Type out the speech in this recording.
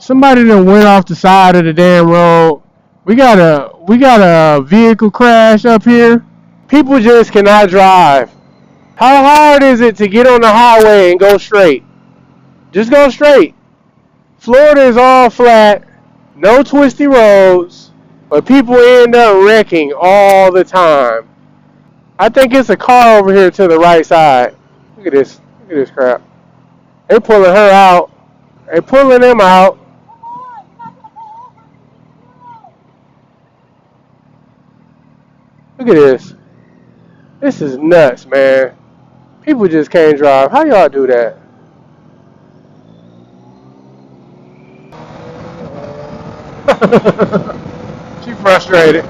Somebody done went off the side of the damn road. We got a vehicle crash up here. People just cannot drive. How hard is it to get on the highway and go straight? Just go straight. Florida is all flat, no twisty roads, but people end up wrecking all the time. I think it's a car over here to the right side. Look at this. Look at this crap. They pulling her out. They pulling them out. Look at this. This is nuts, man. People just can't drive. How y'all do that? She frustrated.